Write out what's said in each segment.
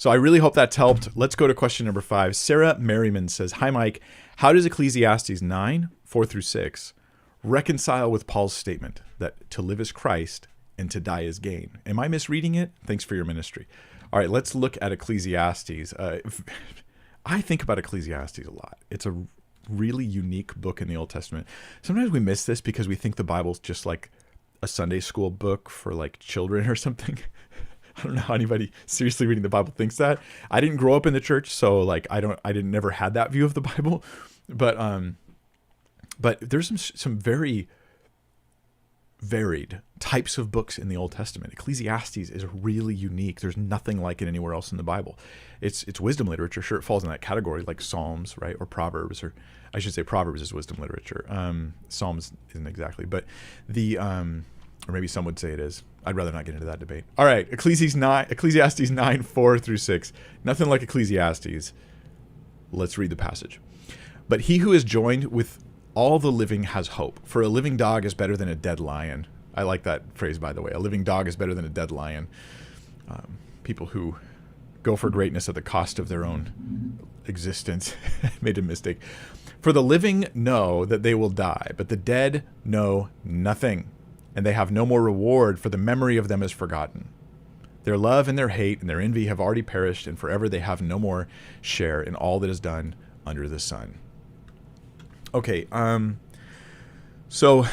So I really hope that's helped. Let's go to question number 5. Sarah Merriman says, "Hi, Mike. How does Ecclesiastes 9:4-6 reconcile with Paul's statement that to live is Christ and to die is gain? Am I misreading it? Thanks for your ministry." All right, let's look at Ecclesiastes. I think about Ecclesiastes a lot. It's a really unique book in the Old Testament. Sometimes we miss this because we think the Bible's just like a Sunday school book for like children or something. I don't know how anybody seriously reading the Bible thinks that. I didn't grow up in the church, so like I didn't never had that view of the Bible. But there's some very varied types of books in the Old Testament. Ecclesiastes is really unique. There's nothing like it anywhere else in the Bible. It's wisdom literature. Sure, it falls in that category like Psalms, right? Or Proverbs, or I should say Proverbs is wisdom literature. Psalms isn't exactly, but or maybe some would say it is. I'd rather not get into that debate. All right, Ecclesiastes 9:4-6. Nothing like Ecclesiastes. Let's read the passage. "But he who is joined with all the living has hope. For a living dog is better than a dead lion." I like that phrase, by the way. A living dog is better than a dead lion. People who go for greatness at the cost of their own existence made a mistake. "For the living know that they will die, but the dead know nothing, and they have no more reward, for the memory of them is forgotten. Their love and their hate and their envy have already perished, and forever they have no more share in all that is done under the sun." Okay, so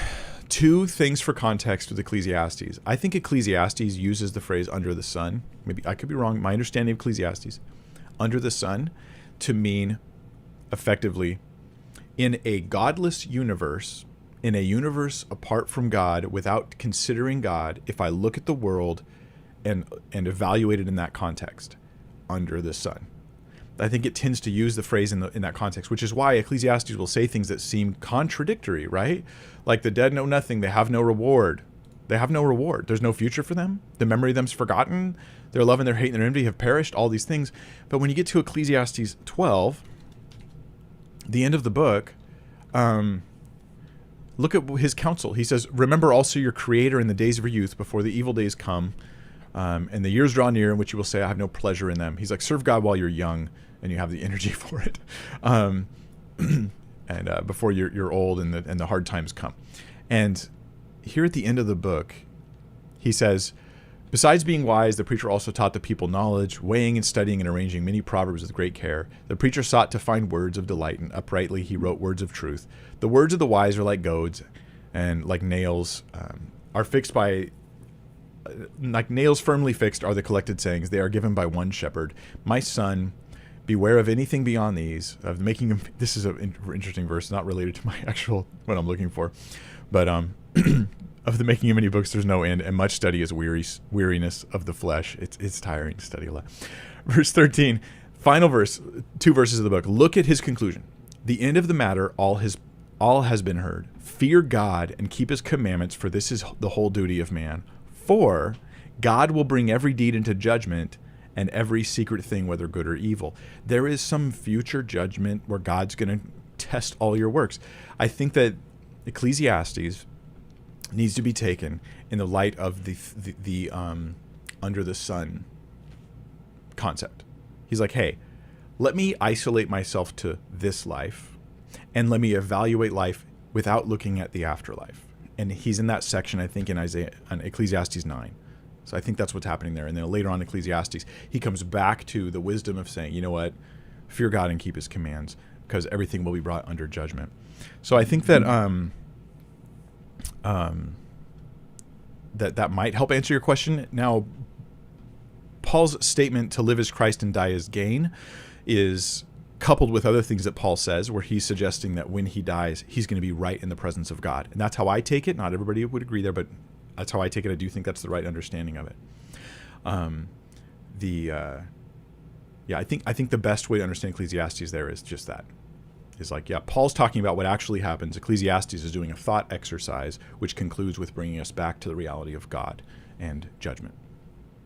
2 things for context with Ecclesiastes. I think Ecclesiastes uses the phrase "under the sun." Maybe I could be wrong. My understanding of Ecclesiastes, "under the sun," to mean effectively in a godless universe, in a universe apart from God, without considering God, if I look at the world and evaluate it in that context, under the sun. I think it tends to use the phrase in that context, which is why Ecclesiastes will say things that seem contradictory, right? Like the dead know nothing, they have no reward. They have no reward. There's no future for them. The memory of them's forgotten. Their love and their hate and their envy have perished, all these things. But when you get to Ecclesiastes 12, the end of the book, look at his counsel. He says, "Remember also your Creator in the days of your youth, before the evil days come, and the years draw near in which you will say, I have no pleasure in them." He's like, serve God while you're young and you have the energy for it, and before you're old and the hard times come. And here at the end of the book, he says, "Besides being wise, the preacher also taught the people knowledge, weighing and studying and arranging many proverbs with great care. The preacher sought to find words of delight, and uprightly he wrote words of truth. The words of the wise are like goads, and like nails are fixed by, like nails firmly fixed are the collected sayings. They are given by one shepherd. My son, beware of anything beyond these, of making them." This is an interesting verse, not related to my actual, what I'm looking for, but "of the making of many books there's no end, and much study is weariness of the flesh." It's tiring to study a lot. Verse 13, final verse, 2 verses of the book. "Look at his conclusion. The end of the matter, all has been heard. Fear God and keep his commandments, for this is the whole duty of man. For God will bring every deed into judgment, and every secret thing, whether good or evil." There is some future judgment where God's going to test all your works. I think that Ecclesiastes needs to be taken in the light of the under the sun concept. He's like, hey, let me isolate myself to this life, and let me evaluate life without looking at the afterlife. And he's in that section, I think, in Ecclesiastes 9. So I think that's what's happening there. And then later on in Ecclesiastes, he comes back to the wisdom of saying, you know what, fear God and keep his commands, because everything will be brought under judgment. So I think that that might help answer your question. Now, Paul's statement to live as Christ and die as gain is coupled with other things that Paul says, where he's suggesting that when he dies, he's going to be right in the presence of God. And that's how I take it. Not everybody would agree there, but that's how I take it. I do think that's the right understanding of it. I think the best way to understand Ecclesiastes there is just that. Is like, yeah, Paul's talking about what actually happens. Ecclesiastes is doing a thought exercise, which concludes with bringing us back to the reality of God and judgment.